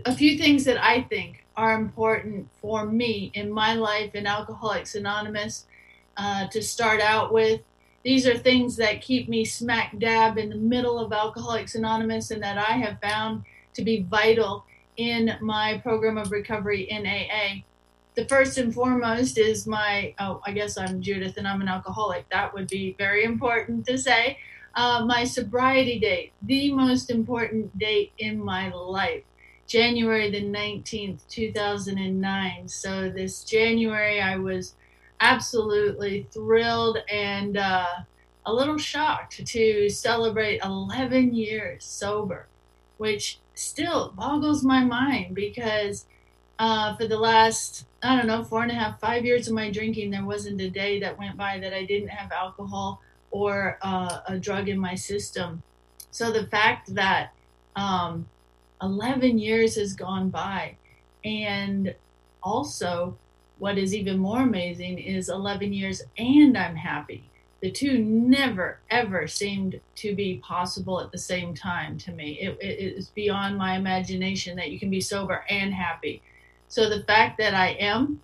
a few things that I think are important for me in my life in Alcoholics Anonymous to start out with. These are things that keep me smack dab in the middle of Alcoholics Anonymous and that I have found to be vital in my program of recovery in AA. The first and foremost is I guess I'm Judith and I'm an alcoholic. That would be very important to say. My sobriety date, the most important date in my life. January the 19th, 2009. So this January, I was absolutely thrilled and a little shocked to celebrate 11 years sober, which still boggles my mind because for the last, 4.5, 5 years of my drinking, there wasn't a day that went by that I didn't have alcohol or a drug in my system. So the fact that 11 years has gone by, and also what is even more amazing is 11 years and I'm happy. The two never ever seemed to be possible at the same time to me. It is beyond my imagination that you can be sober and happy. So the fact that I am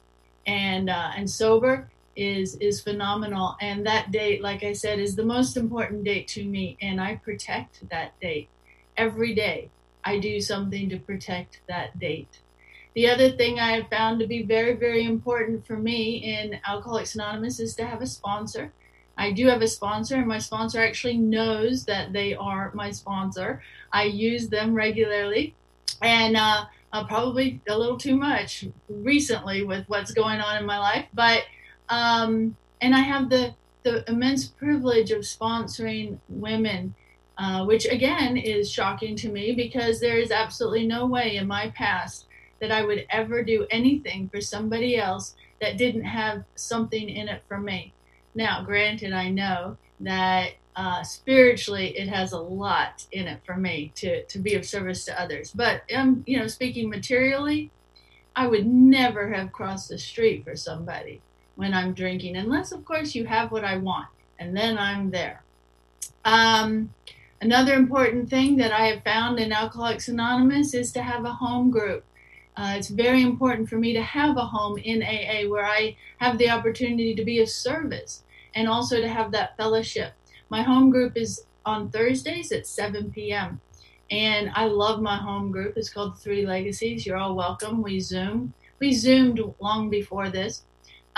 and sober is phenomenal, and that date, like I said, is the most important date to me, and I protect that date every day. I do something to protect that date. The other thing I have found to be very, very important for me in Alcoholics Anonymous is to have a sponsor. I do have a sponsor, and my sponsor actually knows that they are my sponsor. I use them regularly, and probably a little too much recently with what's going on in my life. But and I have the immense privilege of sponsoring women, which again is shocking to me because there is absolutely no way in my past that I would ever do anything for somebody else that didn't have something in it for me. Now, granted, I know that spiritually it has a lot in it for me to be of service to others. But speaking materially, I would never have crossed the street for somebody when I'm drinking, unless, of course, you have what I want, and then I'm there. Another important thing that I have found in Alcoholics Anonymous is to have a home group. It's very important for me to have a home in AA where I have the opportunity to be of service and also to have that fellowship. My home group is on Thursdays at 7 p.m. And I love my home group. It's called the Three Legacies. You're all welcome. We Zoom. We Zoomed long before this.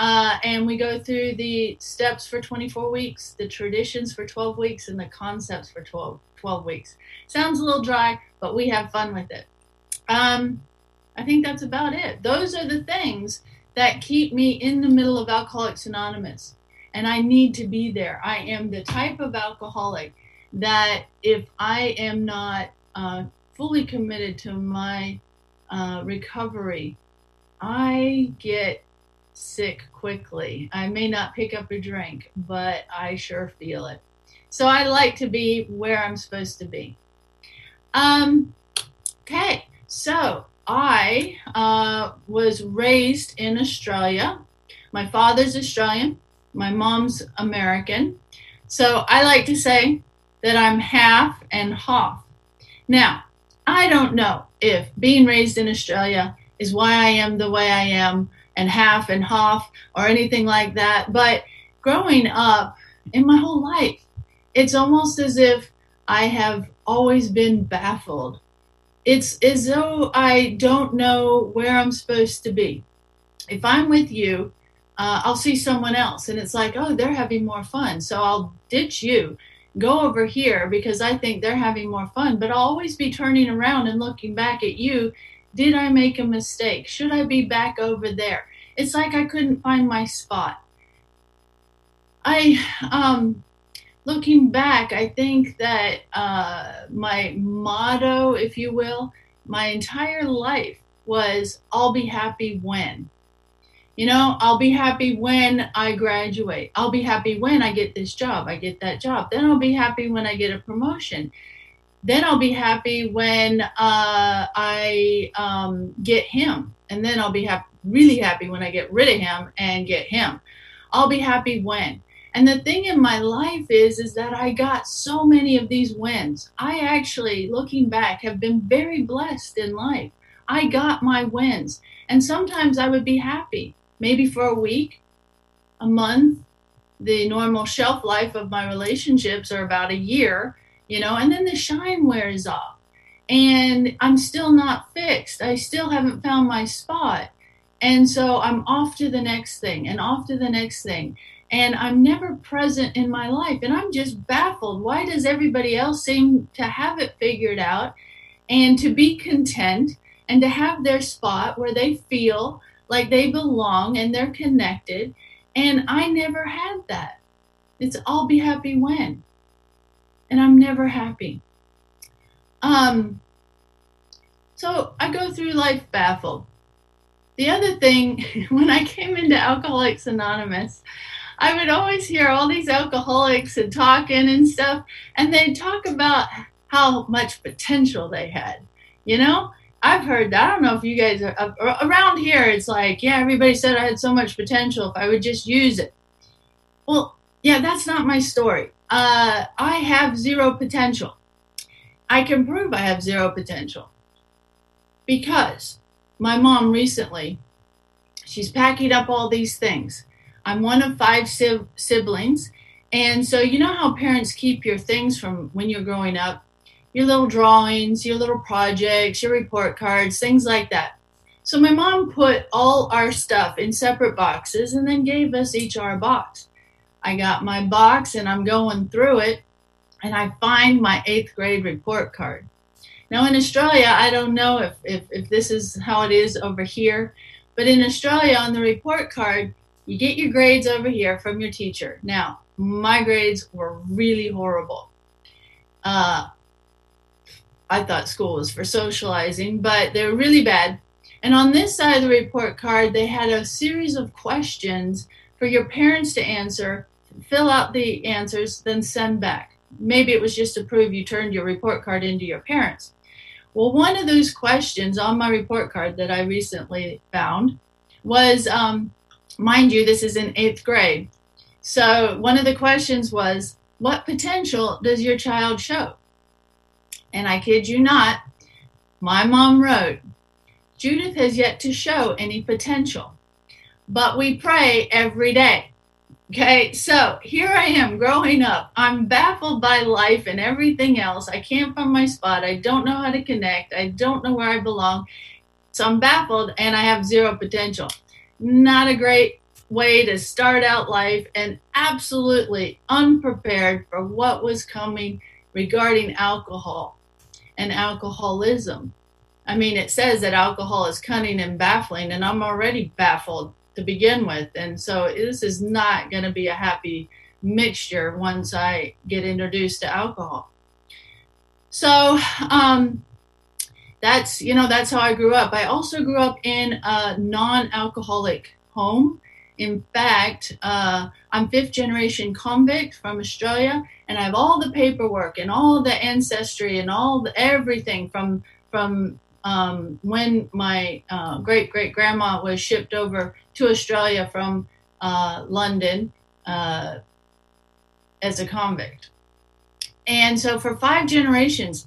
And we go through the steps for 24 weeks, the traditions for 12 weeks, and the concepts for 12 weeks. Sounds a little dry, but we have fun with it. I think that's about it. Those are the things that keep me in the middle of Alcoholics Anonymous. And I need to be there. I am the type of alcoholic that if I am not fully committed to my recovery, I get sick quickly. I may not pick up a drink, but I sure feel it. So I like to be where I'm supposed to be. Okay, so I was raised in Australia. My father's Australian. My mom's American. So I like to say that I'm half and half. Now, I don't know if being raised in Australia is why I am the way I am and half or anything like that. But growing up in my whole life, it's almost as if I have always been baffled. It's as though I don't know where I'm supposed to be. If I'm with you, I'll see someone else and it's like, oh, they're having more fun. So I'll ditch you, go over here because I think they're having more fun. But I'll always be turning around and looking back at you. Did I make a mistake? Should I be back over there? It's like I couldn't find my spot. Looking back, I think that my motto, if you will, my entire life was, I'll be happy when. I'll be happy when I graduate. I'll be happy when I get this job. I get that job. Then I'll be happy when I get a promotion. Then I'll be happy when I get him. And then I'll be really happy when I get rid of him and get him. I'll be happy when. And the thing in my life is that I got so many of these wins. I actually, looking back, have been very blessed in life. I got my wins. And sometimes I would be happy, maybe for a week, a month. The normal shelf life of my relationships are about a year, and then the shine wears off. And I'm still not fixed. I still haven't found my spot. And so I'm off to the next thing and off to the next thing. And I'm never present in my life. And I'm just baffled. Why does everybody else seem to have it figured out and to be content and to have their spot where they feel like they belong and they're connected? And I never had that. It's all be happy when. And I'm never happy. So I go through life baffled. The other thing, when I came into Alcoholics Anonymous, I would always hear all these alcoholics and talking and stuff, and they'd talk about how much potential they had. I've heard that. I don't know if you guys are around here. It's like, yeah, everybody said I had so much potential if I would just use it. Well, yeah, that's not my story. I have zero potential. I can prove I have zero potential because my mom recently, she's packing up all these things. I'm one of 5 siblings. And so you know how parents keep your things from when you're growing up? Your little drawings, your little projects, your report cards, things like that. So my mom put all our stuff in separate boxes and then gave us each our box. I got my box and I'm going through it and I find my 8th grade report card. Now in Australia, I don't know if this is how it is over here, but in Australia on the report card, you get your grades over here from your teacher. Now, my grades were really horrible. I thought school was for socializing, but they were really bad. And on this side of the report card, they had a series of questions for your parents to answer, fill out the answers, then send back. Maybe it was just to prove you turned your report card into your parents. Well, one of those questions on my report card that I recently found was, mind you, this is in 8th grade. So one of the questions was, what potential does your child show? And I kid you not, my mom wrote, Judith has yet to show any potential, but we pray every day. Okay, so here I am growing up. I'm baffled by life and everything else. I can't find my spot. I don't know how to connect. I don't know where I belong. So I'm baffled and I have zero potential. Not a great way to start out life and absolutely unprepared for what was coming regarding alcohol and alcoholism. I mean, it says that alcohol is cunning and baffling, and I'm already baffled to begin with. And so this is not going to be a happy mixture once I get introduced to alcohol. So that's how I grew up. I also grew up in a non-alcoholic home. In fact, I'm 5th generation convict from Australia, and I have all the paperwork and all the ancestry and everything from when my great-great-grandma was shipped over to Australia from London as a convict. And so for 5 generations,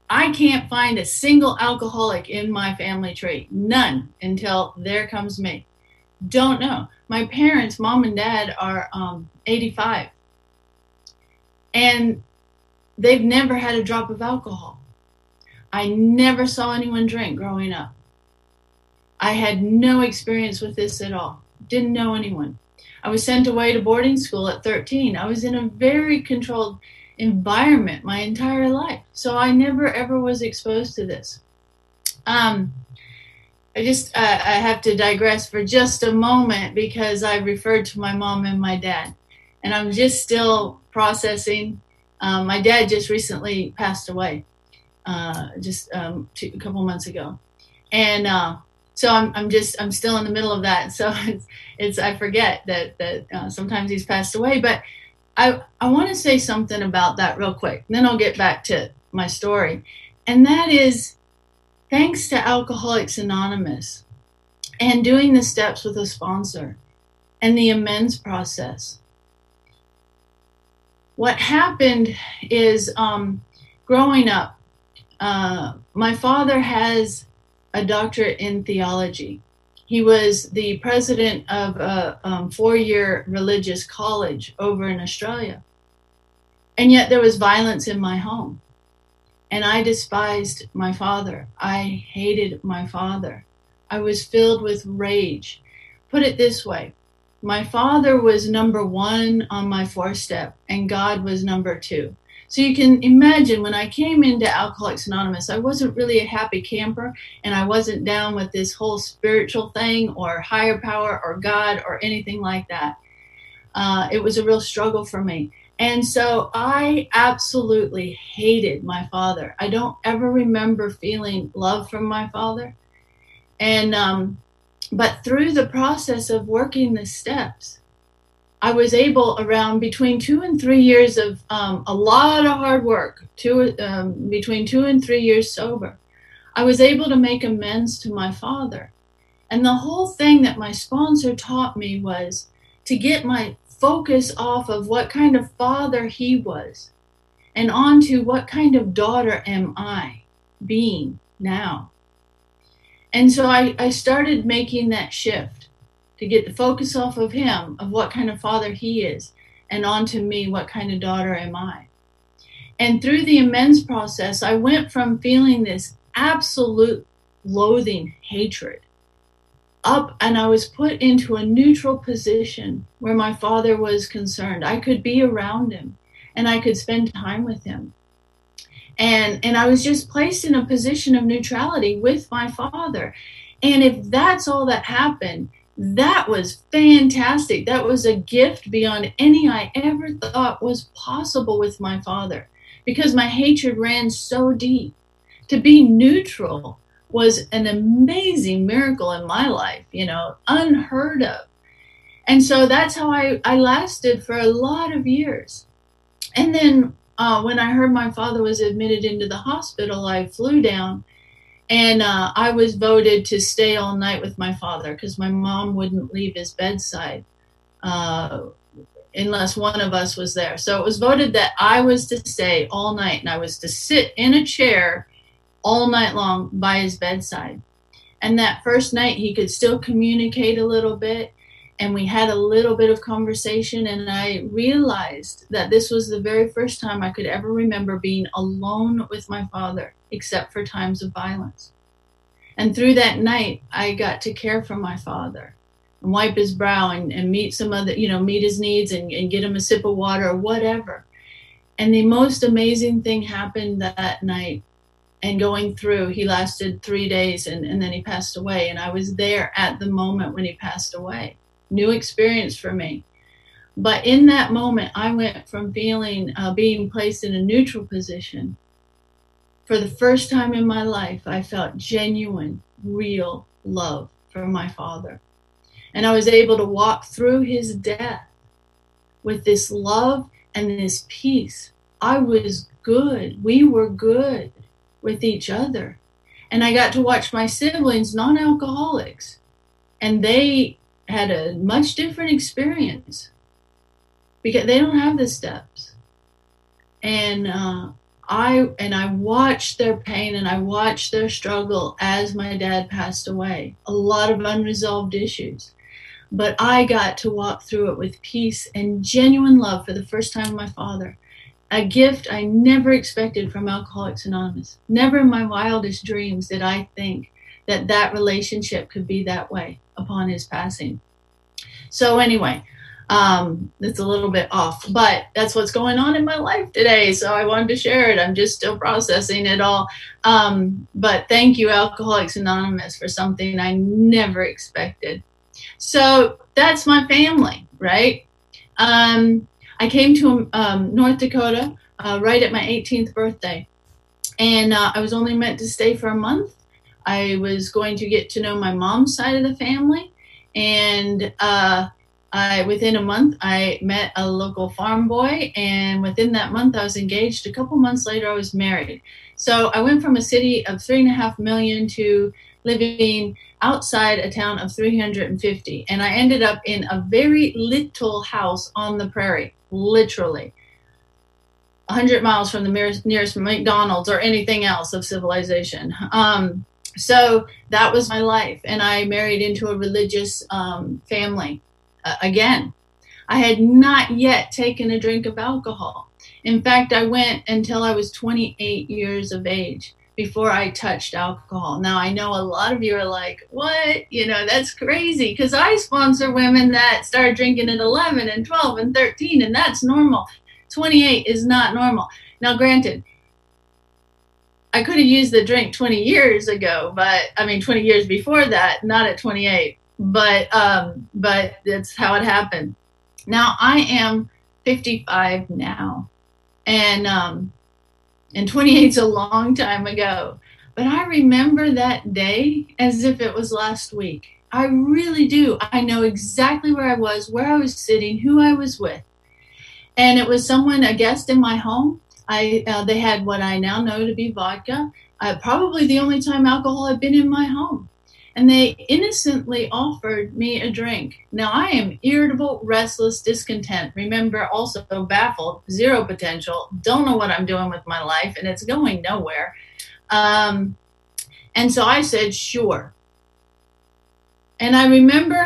I can't find a single alcoholic in my family tree. None until there comes me. Don't know. My parents, mom and dad, are 85. And they've never had a drop of alcohol. I never saw anyone drink growing up. I had no experience with this at all. Didn't know anyone. I was sent away to boarding school at 13. I was in a very controlled environment my entire life. So I never ever was exposed to this. I have to digress for just a moment because I referred to my mom and my dad. And I'm just still processing. My dad just recently passed away. A couple months ago, and so I'm still in the middle of that. So I forget that sometimes he's passed away. But I want to say something about that real quick. And then I'll get back to my story, and that is thanks to Alcoholics Anonymous and doing the steps with a sponsor and the amends process. What happened is growing up. My father has a doctorate in theology. He was the president of a 4-year religious college over in Australia. And yet there was violence in my home. And I despised my father. I hated my father. I was filled with rage. Put it this way, my father was number 1 on my 4-step, and God was number 2. So you can imagine when I came into Alcoholics Anonymous, I wasn't really a happy camper, and I wasn't down with this whole spiritual thing or higher power or God or anything like that. It was a real struggle for me. And so I absolutely hated my father. I don't ever remember feeling love from my father. And but through the process of working the steps, I was able, around between 2 and 3 years of a lot of hard work, between 2 and 3 years sober, I was able to make amends to my father. And the whole thing that my sponsor taught me was to get my focus off of what kind of father he was and onto what kind of daughter am I being now. And so I started making that shift to get the focus off of him, of what kind of father he is, and onto me, what kind of daughter am I. And through the amends process, I went from feeling this absolute loathing, hatred, up, and I was put into a neutral position where my father was concerned. I could be around him and I could spend time with him. And I was just placed in a position of neutrality with my father. And if that's all that happened, that was fantastic. That was a gift beyond any I ever thought was possible with my father, because my hatred ran so deep. To be neutral was an amazing miracle in my life, unheard of. And so that's how I lasted for a lot of years. And then when I heard my father was admitted into the hospital, I flew down, and I was voted to stay all night with my father because my mom wouldn't leave his bedside unless one of us was there. So it was voted that I was to stay all night, and I was to sit in a chair all night long by his bedside. And that first night he could still communicate a little bit, and we had a little bit of conversation, and I realized that this was the very first time I could ever remember being alone with my father, except for times of violence. And through that night, I got to care for my father and wipe his brow and meet some other, meet his needs and get him a sip of water or whatever. And the most amazing thing happened that night. And going through, he lasted 3 days and then he passed away. And I was there at the moment when he passed away. New experience for me. But in that moment, I went from feeling being placed in a neutral position. For the first time in my life, I felt genuine, real love for my father. And I was able to walk through his death with this love and this peace. I was good. We were good with each other. And I got to watch my siblings, non-alcoholics, and they had a much different experience because they don't have the steps. And I watched their pain and I watched their struggle as my dad passed away. A lot of unresolved issues. But I got to walk through it with peace and genuine love for the first time with my father. A gift I never expected from Alcoholics Anonymous. Never in my wildest dreams did I think that that relationship could be that way upon his passing. So anyway, it's a little bit off, but that's what's going on in my life today. So I wanted to share it. I'm just still processing it all. But thank you, Alcoholics Anonymous, for something I never expected. So that's my family, right? I came to North Dakota right at my 18th birthday, and I was only meant to stay for a month. I was going to get to know my mom's side of the family, and within a month, I met a local farm boy, and within that month, I was engaged. A couple months later, I was married. So I went from a city of 3.5 million to living outside a town of 350, and I ended up in a very little house on the prairie, literally 100 miles from the nearest McDonald's or anything else of civilization. So that was my life. And I married into a religious family. Again, I had not yet taken a drink of alcohol. In fact, I went until I was 28 years of age before I touched alcohol. Now, I know a lot of you are like, what? You know, that's crazy, because I sponsor women that start drinking at 11 and 12 and 13, and that's normal. 28 is not normal. Now, granted, I could have used the drink 20 years ago, but I mean, 20 years before that, not at 28, but that's how it happened. Now I am 55 now, and 28 is a long time ago, but I remember that day as if it was last week. I really do. I know exactly where I was sitting, who I was with. And it was someone, a guest in my home. They had what I now know to be vodka, probably the only time alcohol had been in my home. And they innocently offered me a drink. Now, I am irritable, restless, discontent. Remember, also baffled, zero potential, don't know what I'm doing with my life, and it's going nowhere. And so I said, sure. And I remember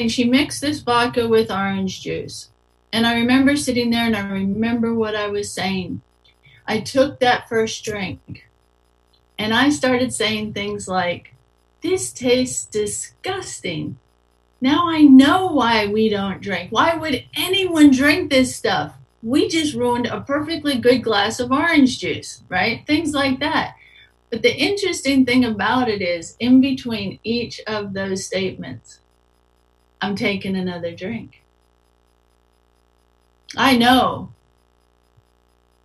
she mixed this vodka with orange juice. And I remember sitting there, and I remember what I was saying. I took that first drink, and I started saying things like, this tastes disgusting. Now I know why we don't drink. Why would anyone drink this stuff? We just ruined a perfectly good glass of orange juice, right? Things like that. But the interesting thing about it is, in between each of those statements, I'm taking another drink. I know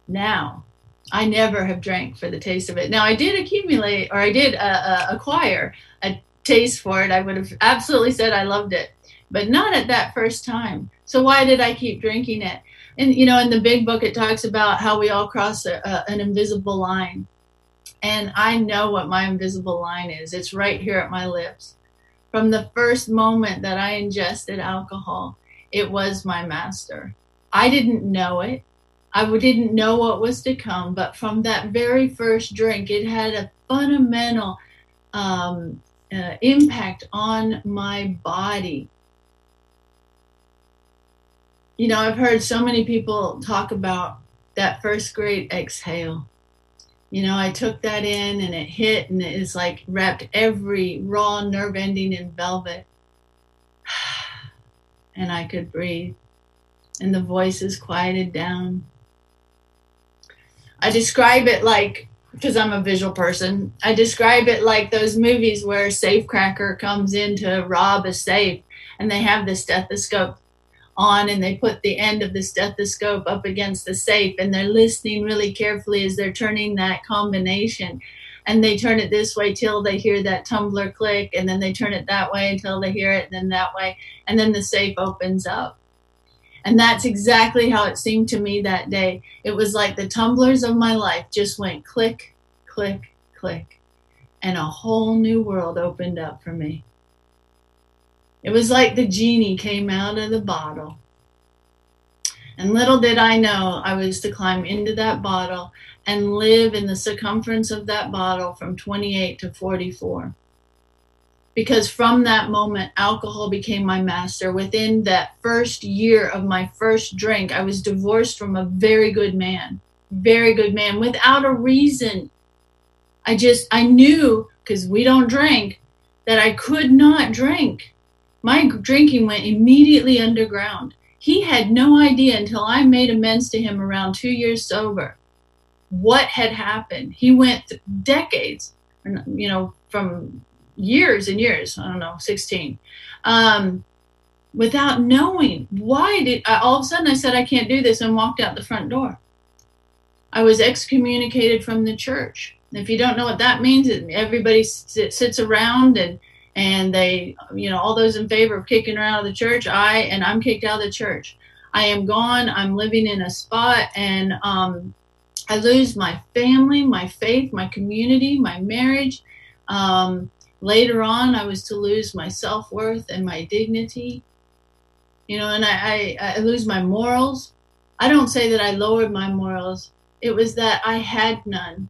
now. I never have drank for the taste of it. Now, I did acquire a taste for it. I would have absolutely said I loved it, but not at that first time. So why did I keep drinking it? And, you know, in the big book, it talks about how we all cross an invisible line. And I know what my invisible line is. It's right here at my lips. From the first moment that I ingested alcohol, it was my master. I didn't know it. I didn't know what was to come, but from that very first drink, it had a fundamental impact on my body. You know, I've heard so many people talk about that first great exhale. You know, I took that in, and it hit, and it's like wrapped every raw nerve ending in velvet. And I could breathe, and the voices quieted down. I describe it like, because I'm a visual person, I describe it like those movies where a safecracker comes in to rob a safe, and they have the stethoscope on, and they put the end of the stethoscope up against the safe, and they're listening really carefully as they're turning that combination. And they turn it this way till they hear that tumbler click, and then they turn it that way until they hear it, and then that way, and then the safe opens up. And that's exactly how it seemed to me that day. It was like the tumblers of my life just went click, click, click, and a whole new world opened up for me. It was like the genie came out of the bottle. And little did I know I was to climb into that bottle and live in the circumference of that bottle from 28 to 44. Because from that moment, alcohol became my master. Within that first year of my first drink, I was divorced from a very good man, without a reason. I knew, because we don't drink, that I could not drink. My drinking went immediately underground. He had no idea until I made amends to him around 2 years sober what had happened. He went decades, you know, from years and years, I don't know, 16, without knowing. Why all of a sudden I said, I can't do this, and walked out the front door. I was excommunicated from the church. If you don't know what that means, everybody sits around and they, you know, all those in favor of kicking her out of the church, I'm kicked out of the church. I am gone. I'm living in a spot, and I lose my family, my faith, my community, my marriage. Later on, I was to lose my self-worth and my dignity, you know, and I lose my morals. I don't say that I lowered my morals. It was that I had none.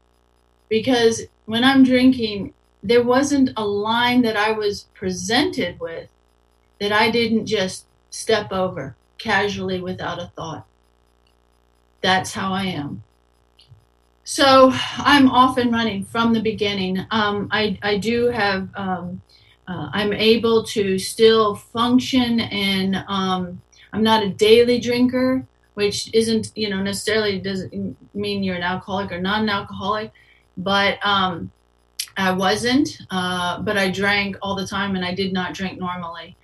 Because when I'm drinking, there wasn't a line that I was presented with that I didn't just step over casually without a thought. That's how I am. So I'm off and running from the beginning. I do have, I'm able to still function, and I'm not a daily drinker, which isn't, necessarily doesn't mean you're an alcoholic or not an alcoholic, but I wasn't, but I drank all the time, and I did not drink normally.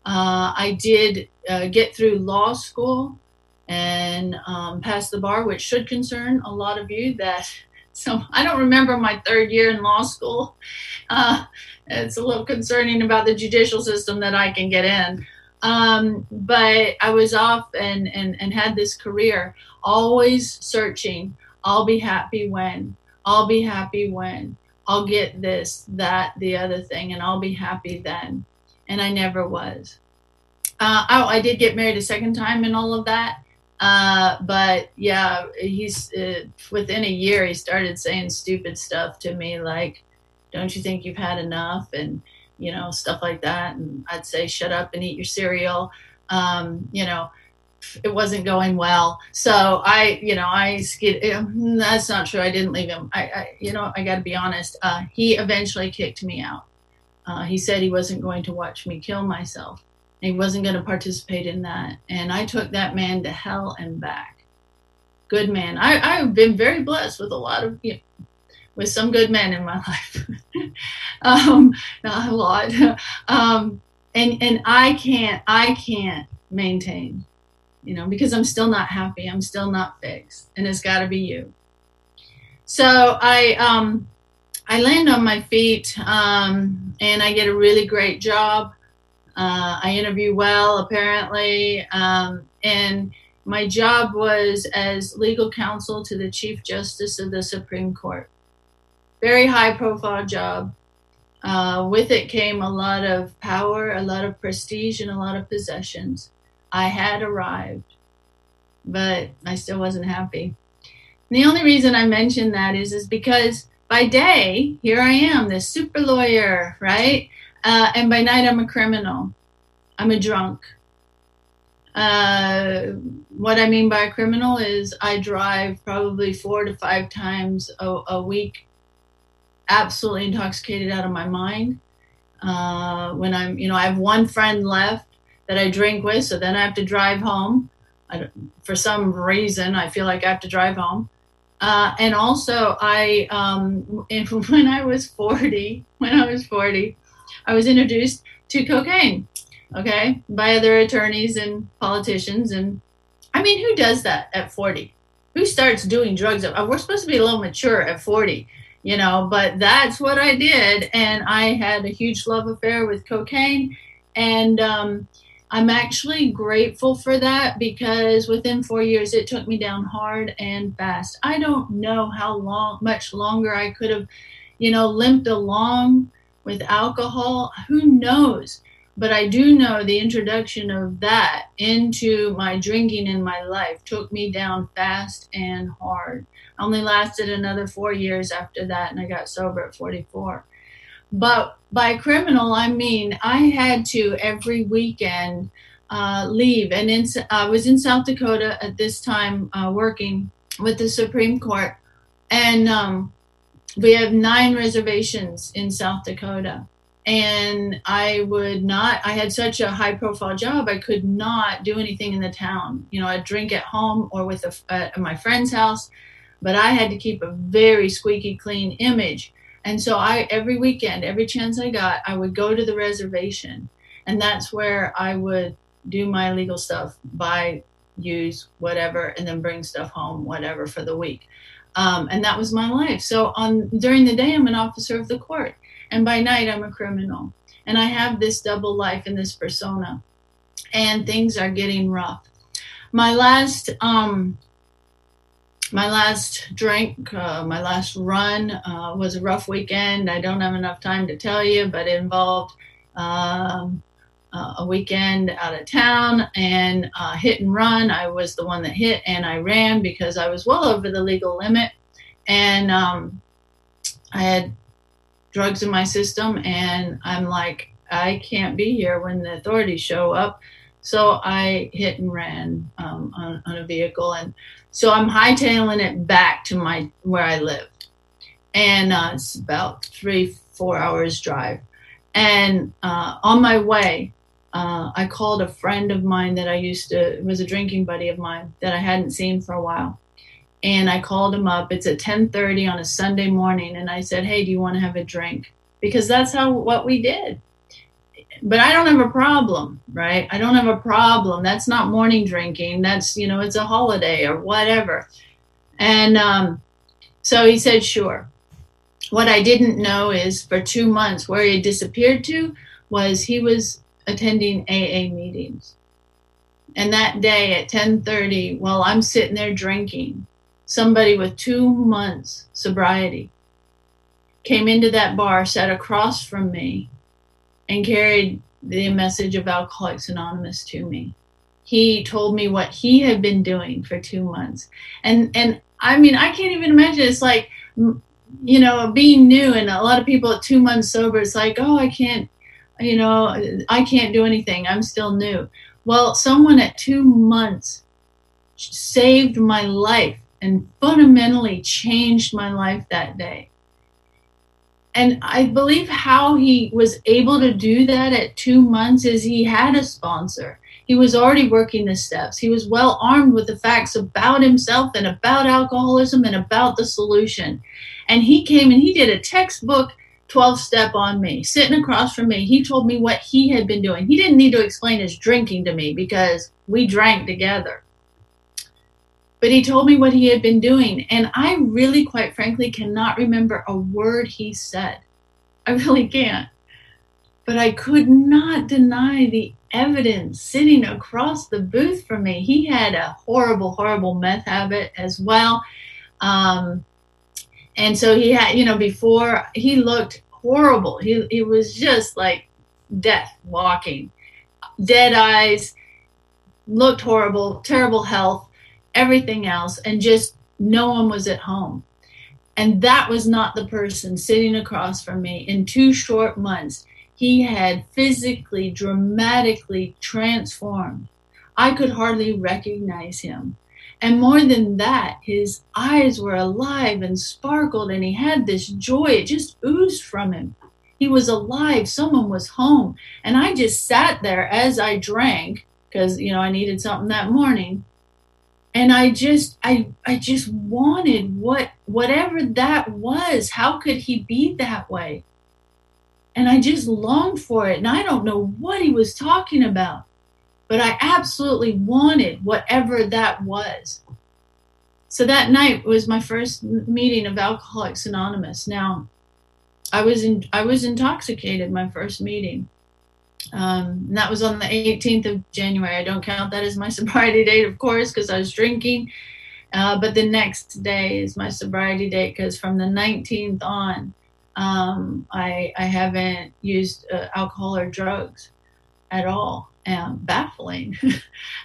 I did get through law school and pass the bar, which should concern a lot of you. So I don't remember my third year in law school. It's a little concerning about the judicial system that I can get in. But I was off and had this career, always searching. I'll be happy when. I'll be happy when. I'll get this, that, the other thing, and I'll be happy then. And I never was. I did get married a second time and all of that. But yeah, he's within a year, he started saying stupid stuff to me like, don't you think you've had enough? And, stuff like that. And I'd say, shut up and eat your cereal. It wasn't going well. So that's not true. I didn't leave him. I got to be honest. He eventually kicked me out. He said he wasn't going to watch me kill myself. He wasn't going to participate in that. And I took that man to hell and back. Good man. I've been very blessed with a lot of, with some good men in my life. Not a lot. And I can't maintain, because I'm still not happy. I'm still not fixed. And it's got to be you. So I land on my feet, and I get a really great job. I interview well, apparently, and my job was as legal counsel to the Chief Justice of the Supreme Court. Very high-profile job. With it came a lot of power, a lot of prestige, and a lot of possessions. I had arrived, but I still wasn't happy. And the only reason I mention that is because by day, here I am, this super lawyer, right? And by night, I'm a criminal. I'm a drunk. What I mean by a criminal is I drive probably 4 to 5 times a week, absolutely intoxicated out of my mind. When I have one friend left that I drink with, so then I have to drive home. For some reason, I feel like I have to drive home. And also, when I was 40, I was introduced to cocaine, okay, by other attorneys and politicians. And I mean, who does that at 40? Who starts doing drugs? We're supposed to be a little mature at 40, but that's what I did. And I had a huge love affair with cocaine. And I'm actually grateful for that, because within 4 years, it took me down hard and fast. I don't know how much longer I could have, limped along with alcohol. Who knows? But I do know the introduction of that into my drinking in my life took me down fast and hard. I only lasted another 4 years after that, and I got sober at 44. But by criminal, I mean I had to every weekend leave. And I was in South Dakota at this time working with the Supreme Court. And we have 9 reservations in South Dakota. And I had such a high profile job, I could not do anything in the town. I'd drink at home or with at my friend's house, but I had to keep a very squeaky clean image. And so every weekend, every chance I got, I would go to the reservation. And that's where I would do my legal stuff, buy, use, whatever, and then bring stuff home, whatever, for the week. And that was my life. So during the day, I'm an officer of the court. And by night, I'm a criminal. And I have this double life and this persona. And things are getting rough. My last drink, my last run was a rough weekend. I don't have enough time to tell you, but it involved a weekend out of town and hit and run. I was the one that hit, and I ran because I was well over the legal limit. And I had drugs in my system, and I'm like, I can't be here when the authorities show up. So I hit and ran on a vehicle, and so I'm hightailing it back to where I lived, and it's about 3-4 hours drive. And on my way, I called a friend of mine that was a drinking buddy of mine that I hadn't seen for a while. And I called him up. It's at 10:30 on a Sunday morning. And I said, hey, do you want to have a drink? Because that's what we did. But I don't have a problem, right? I don't have a problem. That's not morning drinking. That's, it's a holiday or whatever. And so he said, sure. What I didn't know is for 2 months where he had disappeared to was he was attending AA meetings. And that day at 10:30, while I'm sitting there drinking, somebody with 2 months sobriety came into that bar, sat across from me, and carried the message of Alcoholics Anonymous to me. He told me what he had been doing for 2 months. And I mean, I can't even imagine. It's like, being new, and a lot of people at 2 months sober, it's like, oh, I can't do anything. I'm still new. Well, someone at 2 months saved my life and fundamentally changed my life that day. And I believe how he was able to do that at 2 months is he had a sponsor. He was already working the steps. He was well armed with the facts about himself and about alcoholism and about the solution. And he came and he did a textbook 12-step on me, sitting across from me. He told me what he had been doing. He didn't need to explain his drinking to me because we drank together. But he told me what he had been doing. And I really, quite frankly, cannot remember a word he said. I really can't. But I could not deny the evidence sitting across the booth from me. He had a horrible, horrible meth habit as well. And so he had, before he looked horrible. He was just like death walking. Dead eyes, looked horrible, terrible health, everything else, and just no one was at home. And that was not the person sitting across from me. In 2 short months, he had physically, dramatically transformed. I could hardly recognize him. And more than that, his eyes were alive and sparkled, and he had this joy. It just oozed from him. He was alive. Someone was home. And I just sat there as I drank because, I needed something that morning. And I just wanted whatever that was. How could he be that way? And I just longed for it. And I don't know what he was talking about, but I absolutely wanted whatever that was. So that night was my first meeting of Alcoholics Anonymous. Now, I was intoxicated my first meeting. And that was on the 18th of January. I don't count that as my sobriety date, of course, because I was drinking. But the next day is my sobriety date, because from the 19th on, I haven't used alcohol or drugs at all. Baffling.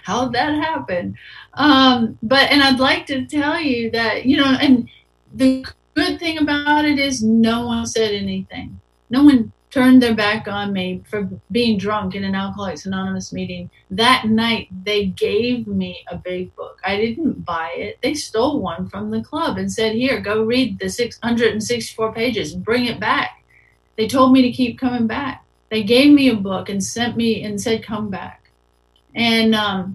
How'd that happen? And I'd like to tell you that, and the good thing about it is no one said anything. No one turned their back on me for being drunk in an Alcoholics Anonymous meeting. That night, they gave me a big book. I didn't buy it. They stole one from the club and said, here, go read the 664 pages and bring it back. They told me to keep coming back. They gave me a book and sent me and said, come back. And I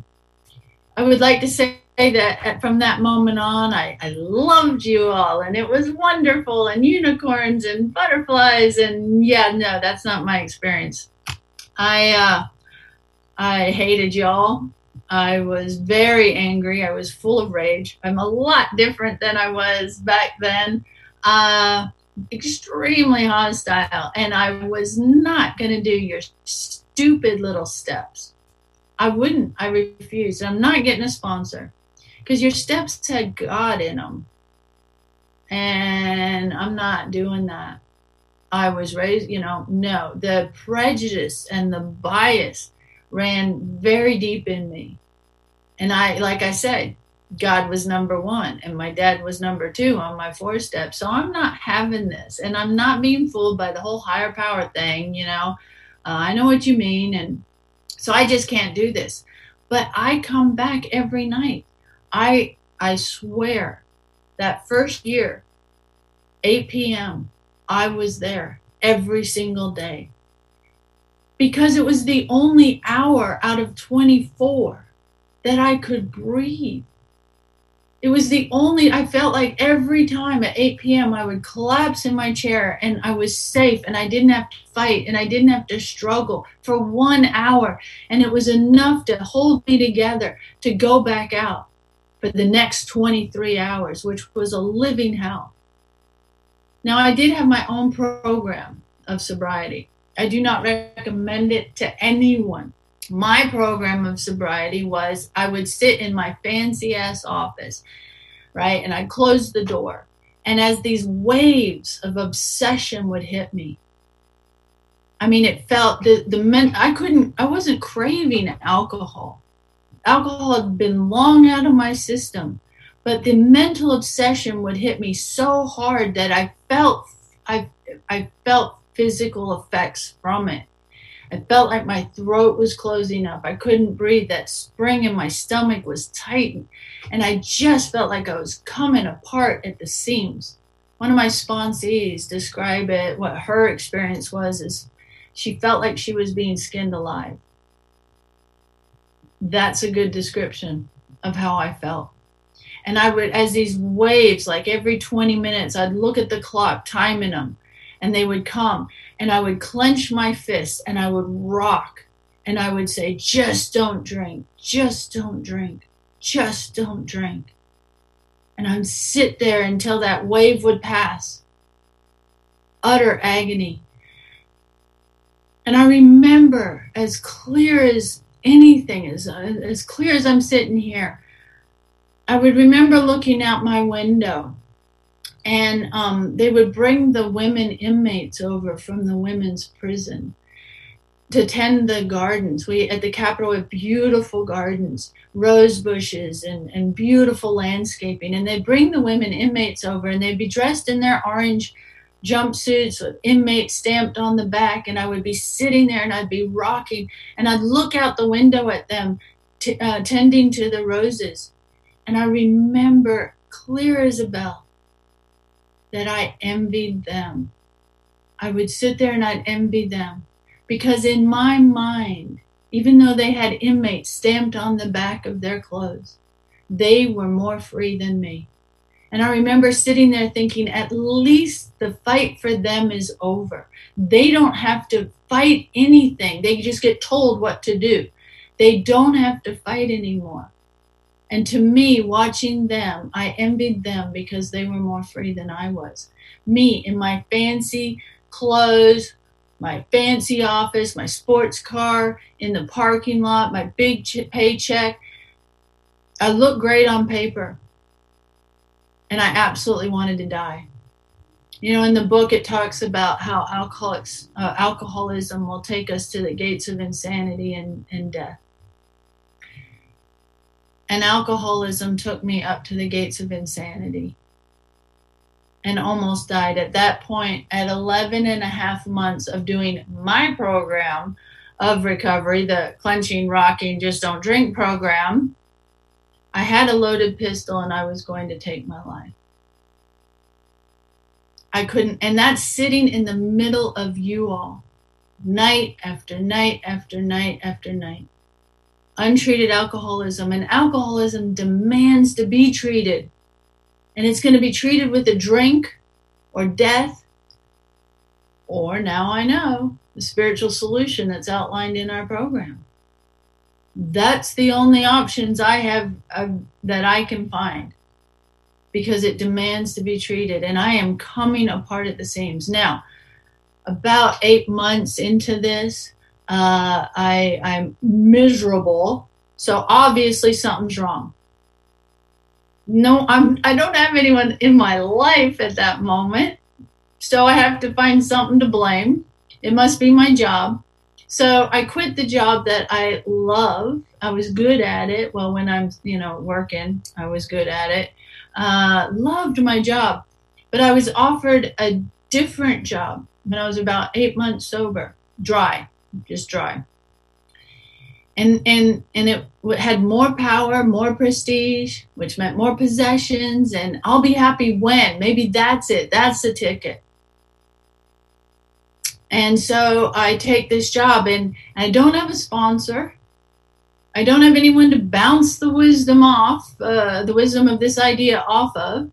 would like to say that from that moment on, I loved you all, and it was wonderful, and unicorns and butterflies, and no, that's not my experience. I hated y'all. I was very angry. I was full of rage. I'm a lot different than I was back then. Extremely hostile, and I was not going to do your stupid little steps. I wouldn't. I refused. I'm not getting a sponsor because your steps had God in them, and I'm not doing that. I was raised, no. The prejudice and the bias ran very deep in me, and like I said, God was number one and my dad was number two on my 4-step. So I'm not having this, and I'm not being fooled by the whole higher power thing. I know what you mean. And so I just can't do this. But I come back every night. I swear that first year, 8 p.m., I was there every single day because it was the only hour out of 24 that I could breathe. It was I felt like every time at 8 p.m. I would collapse in my chair and I was safe and I didn't have to fight and I didn't have to struggle for 1 hour. And it was enough to hold me together to go back out for the next 23 hours, which was a living hell. Now, I did have my own program of sobriety. I do not recommend it to anyone. My program of sobriety was I would sit in my fancy ass office, right? And I'd close the door. And as these waves of obsession would hit me, I mean, it felt I wasn't craving alcohol. Alcohol had been long out of my system, but the mental obsession would hit me so hard that I felt physical effects from it. I felt like my throat was closing up. I couldn't breathe. That spring in my stomach was tightened. And I just felt like I was coming apart at the seams. One of my sponsees described it, what her experience was, is she felt like she was being skinned alive. That's a good description of how I felt. And I would, as these waves, like every 20 minutes, I'd look at the clock, timing them, and they would come. And I would clench my fists and I would rock. And I would say, just don't drink, just don't drink, just don't drink. And I'd sit there until that wave would pass. Utter agony. And I remember as clear as anything, as clear as I'm sitting here, I would remember looking out my window. And they would bring the women inmates over from the women's prison to tend the gardens. We at the Capitol have beautiful gardens, rose bushes and beautiful landscaping. And they'd bring the women inmates over and they'd be dressed in their orange jumpsuits with inmates stamped on the back. And I would be sitting there and I'd be rocking and I'd look out the window at them tending to the roses. And I remember clear as a bell that I envied them. I would sit there and I'd envy them because in my mind, even though they had inmates stamped on the back of their clothes, they were more free than me. And I remember sitting there thinking, at least the fight for them is over. They don't have to fight anything. They just get told what to do. They don't have to fight anymore. And to me, watching them, I envied them because they were more free than I was. Me in my fancy clothes, my fancy office, my sports car, in the parking lot, my big paycheck. I looked great on paper. And I absolutely wanted to die. In the book, it talks about how alcoholism will take us to the gates of insanity and death. And alcoholism took me up to the gates of insanity and almost died. At that point, at 11 and a half months of doing my program of recovery, the clenching, rocking, just don't drink program, I had a loaded pistol and I was going to take my life. I couldn't, and that's sitting in the middle of you all, night after night after night after night. Untreated alcoholism, and alcoholism demands to be treated. And it's going to be treated with a drink or death, or now I know, the spiritual solution that's outlined in our program. That's the only options I have that I can find because it demands to be treated. And I am coming apart at the seams. Now, about 8 months into this, I'm miserable. So obviously something's wrong. No, I don't have anyone in my life at that moment. So I have to find something to blame. It must be my job. So I quit the job that I love. I was good at it. Well, when I'm, working, I was good at it. Loved my job, but I was offered a different job when I was about 8 months sober, just dry. And it had more power, more prestige, which meant more possessions, and I'll be happy when. Maybe that's it. That's the ticket. And so I take this job, and I don't have a sponsor. I don't have anyone to bounce the wisdom of this idea off of.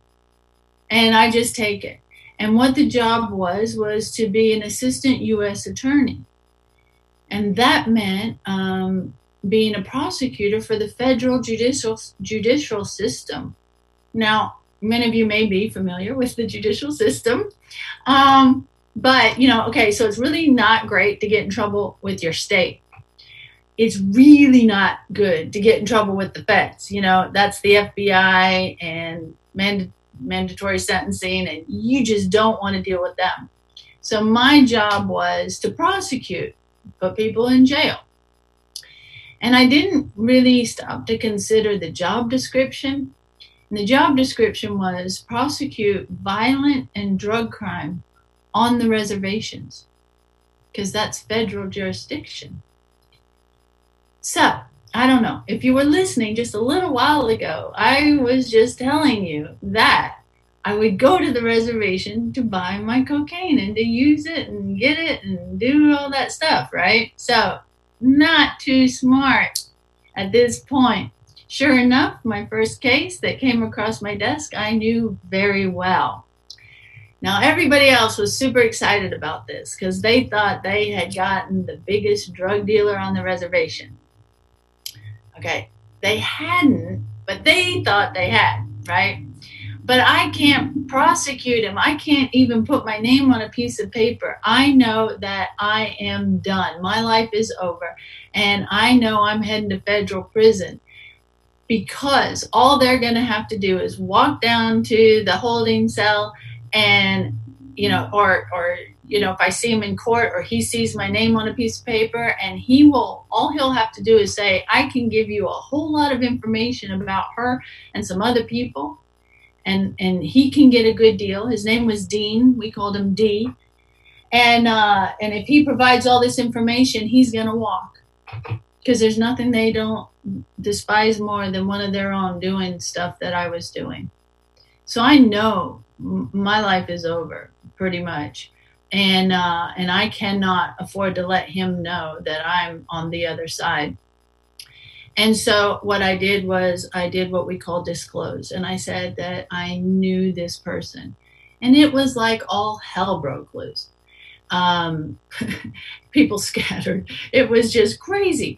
And I just take it. And what the job was to be an assistant U.S. attorney. And that meant being a prosecutor for the federal judicial system. Now, many of you may be familiar with the judicial system. But, okay, so it's really not great to get in trouble with your state. It's really not good to get in trouble with the feds. That's the FBI and mandatory sentencing, and you just don't want to deal with them. So my job was to prosecute, put people in jail. And I didn't really stop to consider the job description. And the job description was prosecute violent and drug crime on the reservations, because that's federal jurisdiction. So, I don't know. If you were listening just a little while ago, I was just telling you that I would go to the reservation to buy my cocaine and to use it and get it and do all that stuff, right? So, not too smart at this point. Sure enough, my first case that came across my desk, I knew very well. Now, everybody else was super excited about this because they thought they had gotten the biggest drug dealer on the reservation. Okay, they hadn't, but they thought they had, right? But I can't prosecute him. I can't even put my name on a piece of paper. I know that I am done. My life is over. And I know I'm heading to federal prison, because all they're going to have to do is walk down to the holding cell and, if I see him in court or he sees my name on a piece of paper, and all he'll have to do is say, I can give you a whole lot of information about her and some other people. And he can get a good deal. His name was Dean. We called him D. And if he provides all this information, he's going to walk. Because there's nothing they don't despise more than one of their own doing stuff that I was doing. So I know my life is over, pretty much. And I cannot afford to let him know that I'm on the other side. And so what I did was I did what we call disclose. And I said that I knew this person. And it was like all hell broke loose. People scattered. It was just crazy.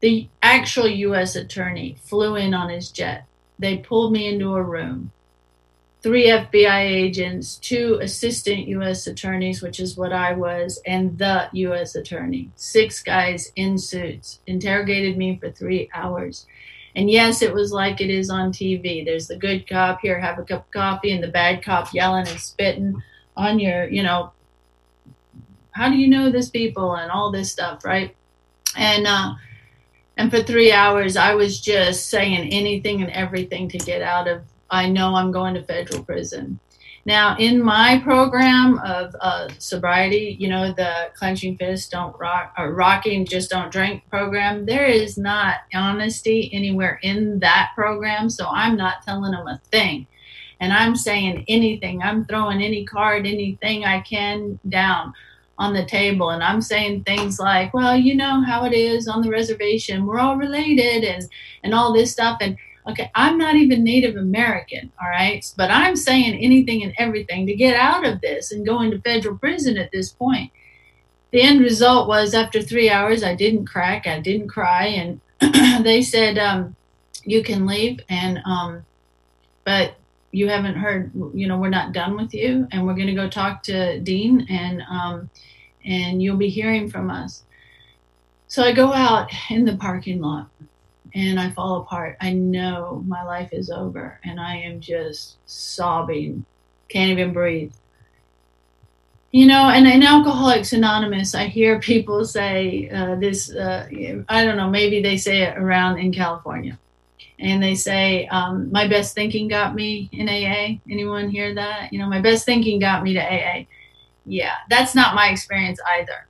The actual U.S. attorney flew in on his jet. They pulled me into a room. 3 FBI agents, 2 assistant U.S. attorneys, which is what I was, and the U.S. attorney. 6 guys in suits interrogated me for 3 hours. And yes, it was like it is on TV. There's the good cop, here, have a cup of coffee, and the bad cop yelling and spitting on your, how do you know this people and all this stuff, right? And for 3 hours, I was just saying anything and everything to get out of, I know I'm going to federal prison. Now, in my program of sobriety, the clenching fist, don't rock, or rocking, just don't drink program, there is not honesty anywhere in that program. So I'm not telling them a thing. And I'm saying anything. I'm throwing any card, anything I can down on the table. And I'm saying things like, well, you know how it is on the reservation. We're all related and all this stuff. And okay, I'm not even Native American, all right? But I'm saying anything and everything to get out of this and go into federal prison at this point. The end result was after 3 hours, I didn't crack, I didn't cry. And they said, you can leave. And but you haven't heard, we're not done with you. And we're going to go talk to Dean and you'll be hearing from us. So I go out in the parking lot. And I fall apart. I know my life is over. And I am just sobbing. Can't even breathe. And in Alcoholics Anonymous, I hear people say this, I don't know, maybe they say it around in California. And they say, my best thinking got me in AA. Anyone hear that? My best thinking got me to AA. Yeah, that's not my experience either.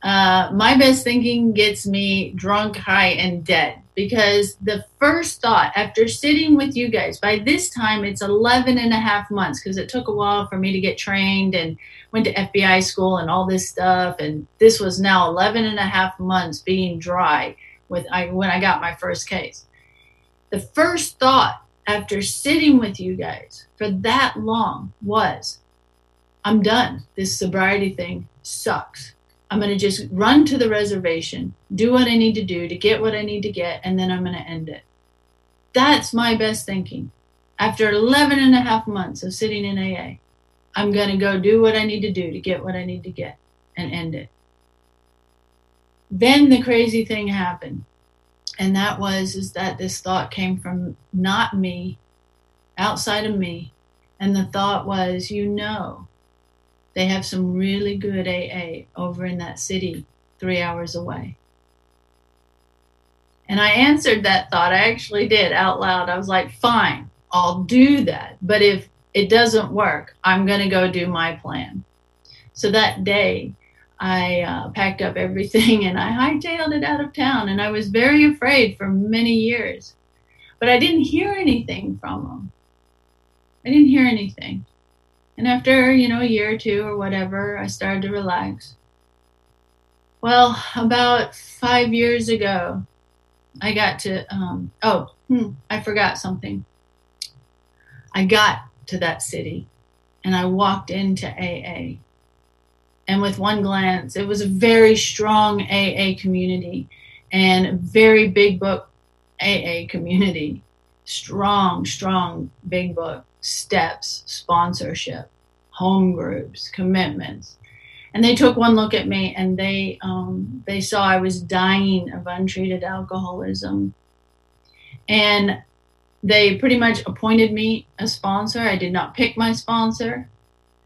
My best thinking gets me drunk, high, and dead, because the first thought after sitting with you guys, by this time it's 11 and a half months, because it took a while for me to get trained and went to FBI school and all this stuff. And this was now 11 and a half months being dry when I got my first case. The first thought after sitting with you guys for that long was, I'm done. This sobriety thing sucks. I'm going to just run to the reservation, do what I need to do to get what I need to get, and then I'm going to end it. That's my best thinking. After 11 and a half months of sitting in AA, I'm going to go do what I need to do to get what I need to get and end it. Then the crazy thing happened. And that is that this thought came from not me, outside of me. And the thought was, they have some really good AA over in that city 3 hours away. And I answered that thought. I actually did out loud. I was like, fine, I'll do that. But if it doesn't work, I'm going to go do my plan. So that day, I packed up everything and I hightailed it out of town. And I was very afraid for many years. But I didn't hear anything from them. I didn't hear anything. And after, a year or two or whatever, I started to relax. Well, about 5 years ago, I got to, I forgot something. I got to that city and I walked into AA. And with one glance, it was a very strong AA community and very big book AA community. Strong big book, steps, sponsorship, home groups, commitments. And they took one look at me and they saw I was dying of untreated alcoholism. And they pretty much appointed me a sponsor. I did not pick my sponsor.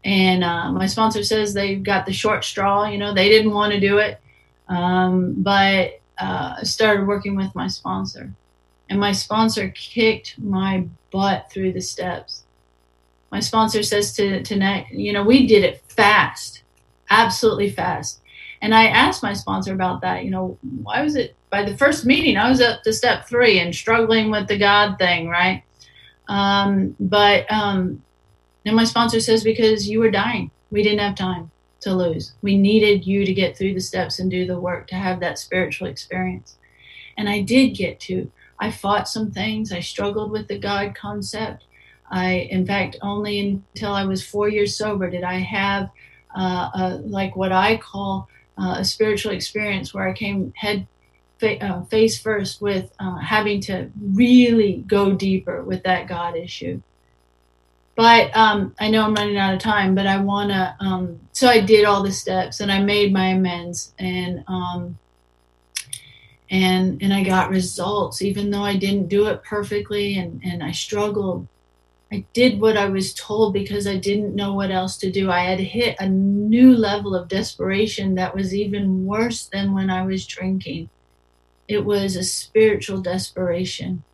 And my sponsor says they got the short straw. They didn't want to do it. But I started working with my sponsor. And my sponsor kicked my butt through the steps. My sponsor says to Nat, we did it fast, absolutely fast. And I asked my sponsor about that. Why was it by the first meeting, I was up to step 3 and struggling with the God thing, right? And my sponsor says, because you were dying. We didn't have time to lose. We needed you to get through the steps and do the work to have that spiritual experience. And I did get to. I fought some things. I struggled with the God concept. In fact, only until I was 4 years sober did I have like what I call a spiritual experience where I came face first with having to really go deeper with that God issue. But I know I'm running out of time, but I want to, so I did all the steps and I made my amends and I got results, even though I didn't do it perfectly and I struggled. I did what I was told because I didn't know what else to do. I had hit a new level of desperation that was even worse than when I was drinking. It was a spiritual desperation.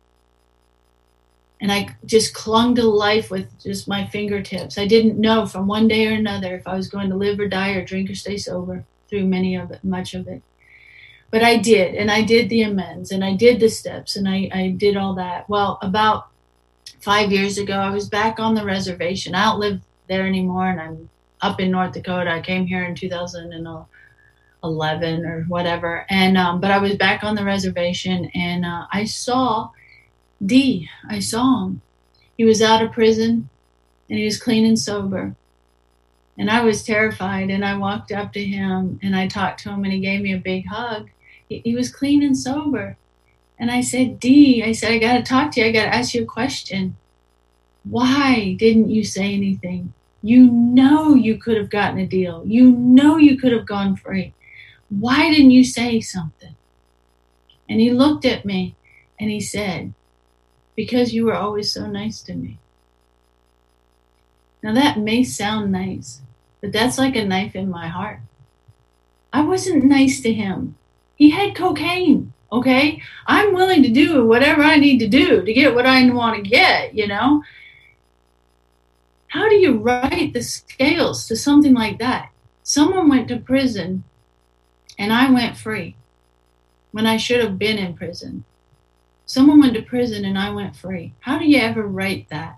And I just clung to life with just my fingertips. I didn't know from one day or another if I was going to live or die or drink or stay sober through much of it. But I did, and I did the amends, and I did the steps, and I did all that. Well, about 5 years ago, I was back on the reservation. I don't live there anymore, and I'm up in North Dakota. I came here in 2011 or whatever, and but I was back on the reservation, and I saw D. I saw him. He was out of prison, and he was clean and sober. And I was terrified, and I walked up to him, and I talked to him, and he gave me a big hug. He was clean and sober. And I said, D, I said, I got to talk to you. I got to ask you a question. Why didn't you say anything? You could have gotten a deal. You could have gone free. Why didn't you say something? And he looked at me and he said, because you were always so nice to me. Now that may sound nice, But that's like a knife in my heart. I wasn't nice to him. He had cocaine, okay? I'm willing to do whatever I need to do to get what I want to get, you know? How do you write the scales to something like that? Someone went to prison and I went free when I should have been in prison. Someone went to prison and I went free. How do you ever write that?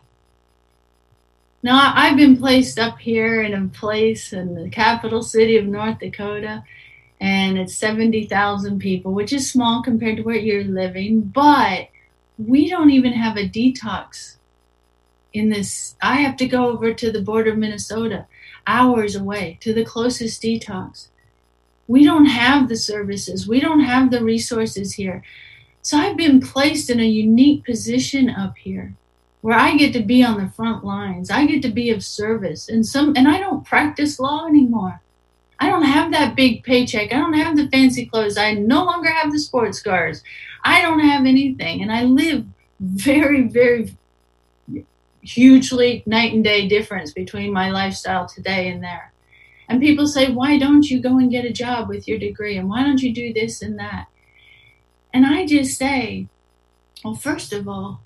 Now, I've been placed up here in a place in the capital city of North Dakota, and it's 70,000 people, which is small compared to where you're living, but we don't even have a detox in this. I have to go over to the border of Minnesota, hours away, to the closest detox. We don't have the services. We don't have the resources here. So I've been placed in a unique position up here where I get to be on the front lines. I get to be of service. And I don't practice law anymore. I don't have that big paycheck. I don't have the fancy clothes. I no longer have the sports cars. I don't have anything. And I live very, very hugely night and day difference between my lifestyle today and there. And people say, why don't you go and get a job with your degree? And why don't you do this and that? And I just say, well, first of all,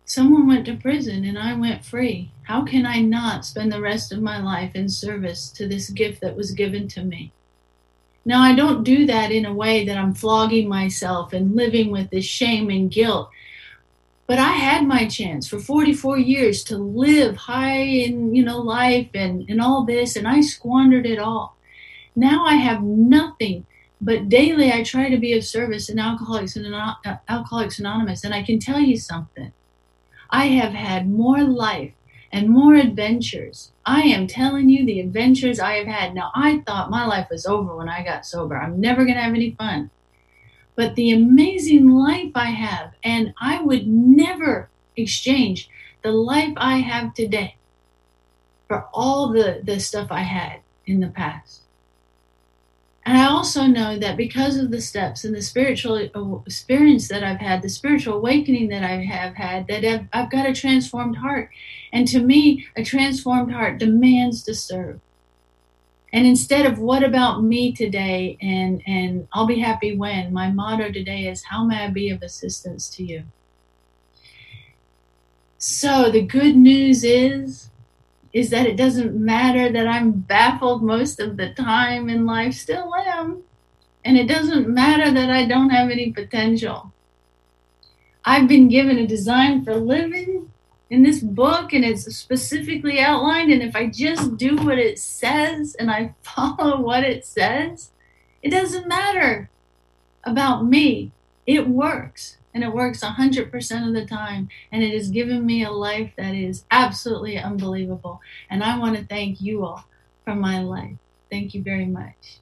someone went to prison and I went free. How can I not spend the rest of my life in service to this gift that was given to me? Now, I don't do that in a way that I'm flogging myself and living with this shame and guilt. But I had my chance for 44 years to live high in, life and all this, and I squandered it all. Now I have nothing, but daily I try to be of service in Alcoholics Anonymous, and I can tell you something. I have had more life and more adventures. I am telling you the adventures I have had. Now, I thought my life was over when I got sober. I'm never going to have any fun. But the amazing life I have, and I would never exchange the life I have today for all the stuff I had in the past. And I also know that because of the steps and the spiritual experience that I've had, the spiritual awakening that I have had, that I've got a transformed heart. And to me, a transformed heart demands to serve. And instead of what about me today and I'll be happy when, my motto today is, how may I be of assistance to you? So the good news is that it doesn't matter that I'm baffled most of the time in life, still am. And it doesn't matter that I don't have any potential. I've been given a design for living in this book, and it's specifically outlined, and if I just do what it says and I follow what it says, it doesn't matter about me. It works, and it works 100% of the time, and it has given me a life that is absolutely unbelievable, and I want to thank you all for my life. Thank you very much.